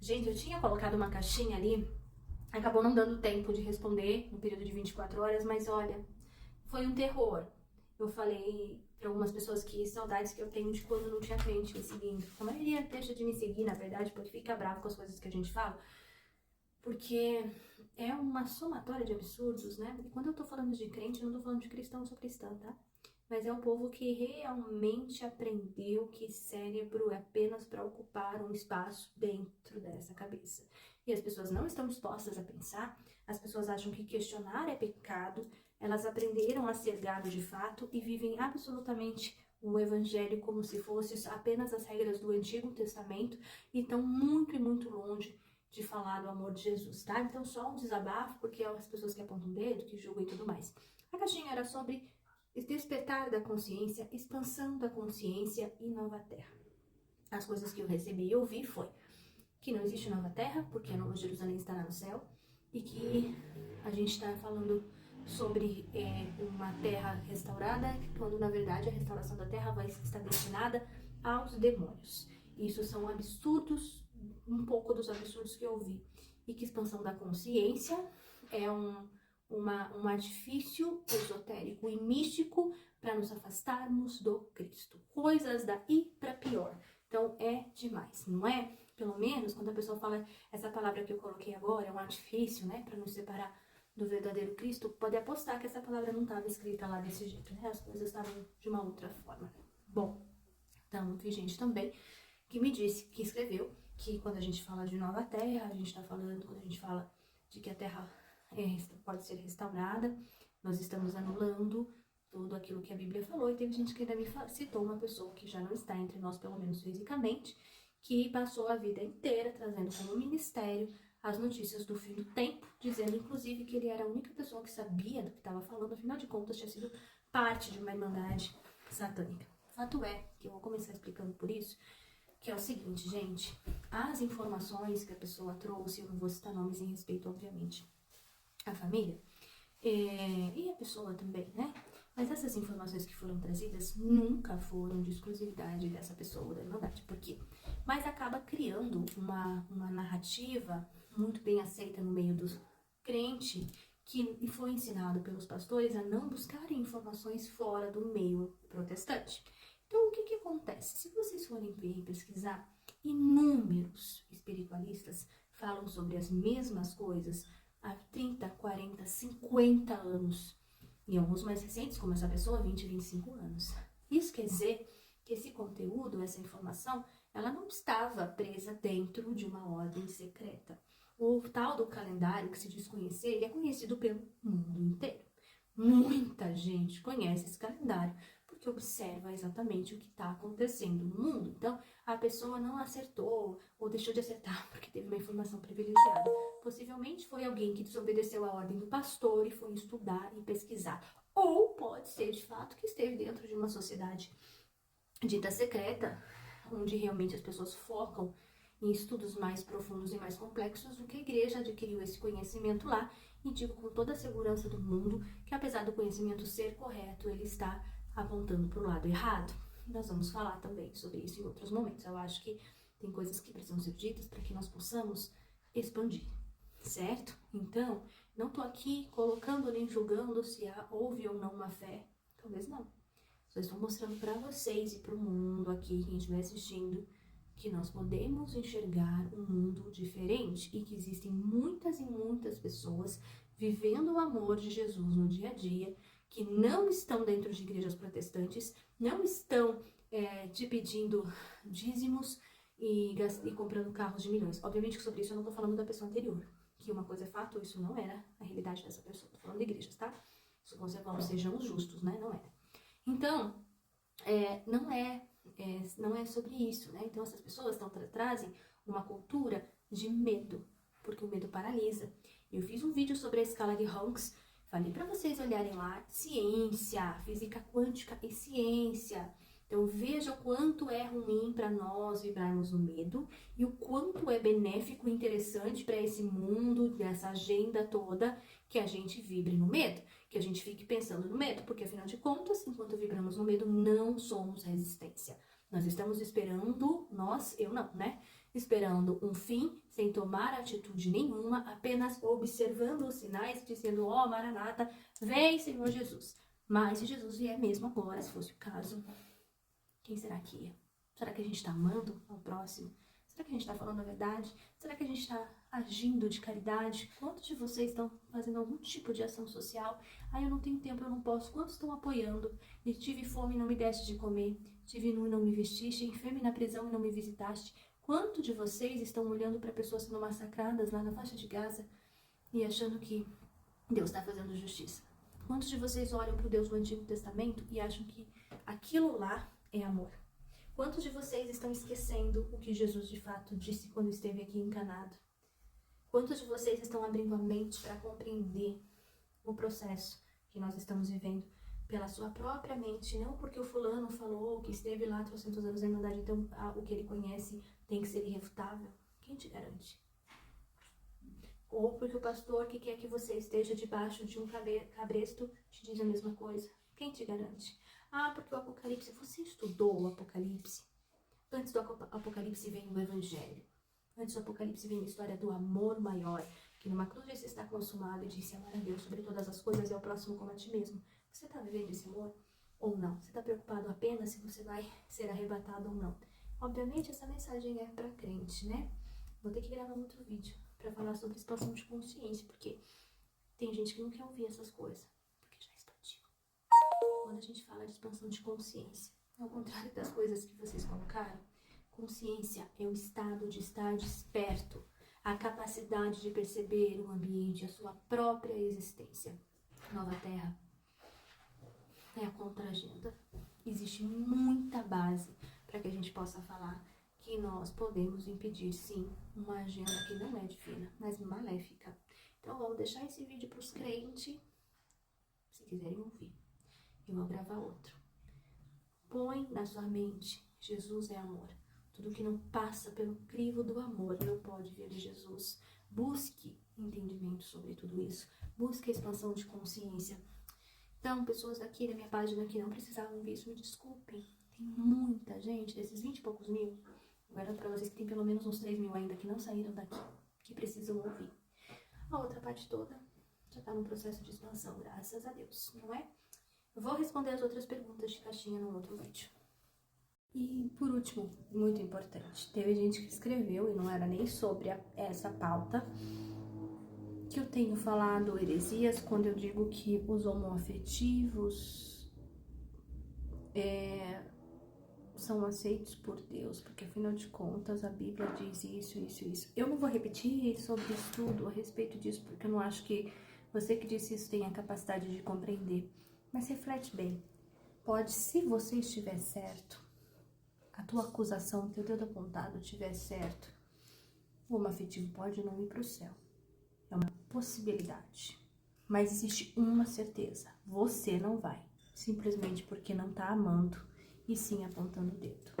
Gente, eu tinha colocado uma caixinha ali, acabou não dando tempo de responder no período de 24 horas, mas olha, foi um terror. Eu falei para algumas pessoas que saudades que eu tenho de quando não tinha crente me seguindo. A maioria deixa de me seguir, na verdade, porque fica bravo com as coisas que a gente fala, porque é uma somatória de absurdos, né? E quando eu tô falando de crente, eu não tô falando de cristão, eu sou cristã, tá? Mas é um povo que realmente aprendeu que cérebro é apenas para ocupar um espaço dentro dessa cabeça. E as pessoas não estão dispostas a pensar, as pessoas acham que questionar é pecado, elas aprenderam a ser gado de fato e vivem absolutamente o evangelho como se fosse apenas as regras do Antigo Testamento e estão muito e muito longe de falar do amor de Jesus, tá? Então só um desabafo, porque é as pessoas que apontam o dedo, que julgam e tudo mais. A caixinha era sobre despertar da consciência, expansão da consciência e nova terra. As coisas que eu recebi e ouvi foi que não existe nova terra, porque a Nova Jerusalém estará no céu, e que a gente está falando sobre uma terra restaurada, quando na verdade a restauração da terra vai estar destinada aos demônios. Isso são absurdos, um pouco dos absurdos que eu ouvi. E que expansão da consciência é um artifício esotérico e místico para nos afastarmos do Cristo. Coisas daí para pior. Então é demais, não é? Pelo menos quando a pessoa fala essa palavra que eu coloquei agora, é um artifício, né, para nos separar do verdadeiro Cristo, pode apostar que essa palavra não estava escrita lá desse jeito, né? As coisas estavam de uma outra forma. Bom, então vi gente também que me disse, que escreveu, que quando a gente fala de nova terra, a gente está falando, quando a gente fala de que a terra pode ser restaurada, nós estamos anulando tudo aquilo que a Bíblia falou, e teve gente que ainda me citou uma pessoa que já não está entre nós, pelo menos fisicamente, que passou a vida inteira trazendo como ministério as notícias do fim do tempo, dizendo inclusive que ele era a única pessoa que sabia do que estava falando, afinal de contas tinha sido parte de uma irmandade satânica. Fato é, que eu vou começar explicando por isso, que é o seguinte, gente, as informações que a pessoa trouxe, eu não vou citar nomes em respeito, obviamente, à família, e a pessoa também, né? Mas essas informações que foram trazidas nunca foram de exclusividade dessa pessoa da Irmandade. Por quê? Mas acaba criando uma narrativa muito bem aceita no meio dos crentes, que foi ensinado pelos pastores a não buscarem informações fora do meio protestante. Então, o que acontece? Se vocês forem pesquisar, inúmeros espiritualistas falam sobre as mesmas coisas há 30, 40, 50 anos. E alguns mais recentes, como essa pessoa, 20, 25 anos. Isso quer dizer que esse conteúdo, essa informação, ela não estava presa dentro de uma ordem secreta. O tal do calendário que se diz conhecer, ele é conhecido pelo mundo inteiro. Muita gente conhece esse calendário porque observa exatamente o que está acontecendo no mundo. Então, a pessoa não acertou ou deixou de acertar porque teve uma informação privilegiada. Possivelmente foi alguém que desobedeceu a ordem do pastor e foi estudar e pesquisar. Ou pode ser, de fato, que esteve dentro de uma sociedade dita secreta, onde realmente as pessoas focam em estudos mais profundos e mais complexos, do que a igreja adquiriu esse conhecimento lá, e digo com toda a segurança do mundo que, apesar do conhecimento ser correto, ele está apontando para o lado errado. Nós vamos falar também sobre isso em outros momentos. Eu acho que tem coisas que precisam ser ditas para que nós possamos expandir, certo? Então, não tô aqui colocando nem julgando se houve ou não uma fé, talvez não. Só estou mostrando para vocês e para o mundo aqui, quem estiver assistindo, que nós podemos enxergar um mundo diferente e que existem muitas e muitas pessoas vivendo o amor de Jesus no dia a dia, que não estão dentro de igrejas protestantes, não estão te pedindo dízimos e comprando carros de milhões. Obviamente que sobre isso eu não estou falando da pessoa anterior, que uma coisa é fato, isso não era a realidade dessa pessoa. Estou falando de igrejas, tá? Sejamos justos, né? Não era. Então, não é sobre isso, né? Então essas pessoas trazem uma cultura de medo, porque o medo paralisa. Eu fiz um vídeo sobre a escala de Hawkes, falei para vocês olharem lá, ciência, física quântica e ciência. Então veja o quanto é ruim para nós vibrarmos no medo e o quanto é benéfico e interessante para esse mundo, dessa agenda toda, que a gente vibre no medo, que a gente fique pensando no medo, porque afinal de contas, enquanto vibramos no medo, não somos resistência. Nós estamos esperando, eu não, né? esperando um fim, sem tomar atitude nenhuma, apenas observando os sinais, dizendo, ó, Maranata, vem, Senhor Jesus. Mas se Jesus vier mesmo agora, se fosse o caso, quem será que ia? Será que a gente está amando ao próximo? Será que a gente está falando a verdade? Será que a gente está agindo de caridade? Quantos de vocês estão fazendo algum tipo de ação social? Ah, eu não tenho tempo, eu não posso. Quantos estão apoiando? E tive fome e não me deste de comer. Tive nu e não me vestiste. Enfermo e na prisão e não me visitaste. Quantos de vocês estão olhando para pessoas sendo massacradas lá na faixa de Gaza e achando que Deus está fazendo justiça? Quantos de vocês olham para o Deus do Antigo Testamento e acham que aquilo lá é amor? Quantos de vocês estão esquecendo o que Jesus de fato disse quando esteve aqui encarnado? Quantos de vocês estão abrindo a mente para compreender o processo que nós estamos vivendo pela sua própria mente? Não porque o fulano falou que esteve lá 300 anos na Irmandade, então o que ele conhece tem que ser irrefutável. Quem te garante? Ou porque o pastor que quer que você esteja debaixo de um cabresto te diz a mesma coisa. Quem te garante? Ah, porque o Apocalipse, você estudou o Apocalipse? Antes do Apocalipse vem o Evangelho. Antes do Apocalipse vem a história do amor maior, que numa cruz disse está consumado e disse amar a Deus sobre todas as coisas e ao próximo como a ti mesmo. Você está vivendo esse amor ou não? Você está preocupado apenas se você vai ser arrebatado ou não? Obviamente essa mensagem é para crente, né? Vou ter que gravar um outro vídeo para falar sobre expansão de consciência, porque tem gente que não quer ouvir essas coisas, porque já expandiu. Quando a gente fala de expansão de consciência, ao contrário das coisas que vocês colocaram, consciência é o estado de estar desperto, a capacidade de perceber o ambiente, a sua própria existência. Nova Terra é a contra-agenda. Existe muita base para que a gente possa falar que nós podemos impedir, sim, uma agenda que não é divina, mas maléfica. Então, vamos deixar esse vídeo para os crentes, se quiserem ouvir. Eu vou gravar outro. Põe na sua mente, Jesus é amor. Tudo que não passa pelo crivo do amor não pode vir de Jesus. Busque entendimento sobre tudo isso. Busque a expansão de consciência. Então, pessoas daqui da minha página que não precisavam ouvir isso, me desculpem. Tem muita gente, desses 20 e poucos mil, eu garanto pra vocês que tem pelo menos uns 3 mil ainda que não saíram daqui, que precisam ouvir. A outra parte toda já tá no processo de expansão, graças a Deus, não é? Eu vou responder as outras perguntas de caixinha no outro vídeo. E, por último, muito importante, teve gente que escreveu, e não era nem sobre essa pauta, que eu tenho falado heresias quando eu digo que os homoafetivos são aceitos por Deus, porque afinal de contas a Bíblia diz isso. Eu não vou repetir sobre estudo a respeito disso, porque eu não acho que você que disse isso tenha a capacidade de compreender. Mas reflete bem, pode, se você estiver certo, a tua acusação, o teu dedo apontado estiver certo, o homoafetivo pode não ir para o céu. É uma possibilidade. Mas existe uma certeza, você não vai, simplesmente porque não está amando e sim apontando o dedo.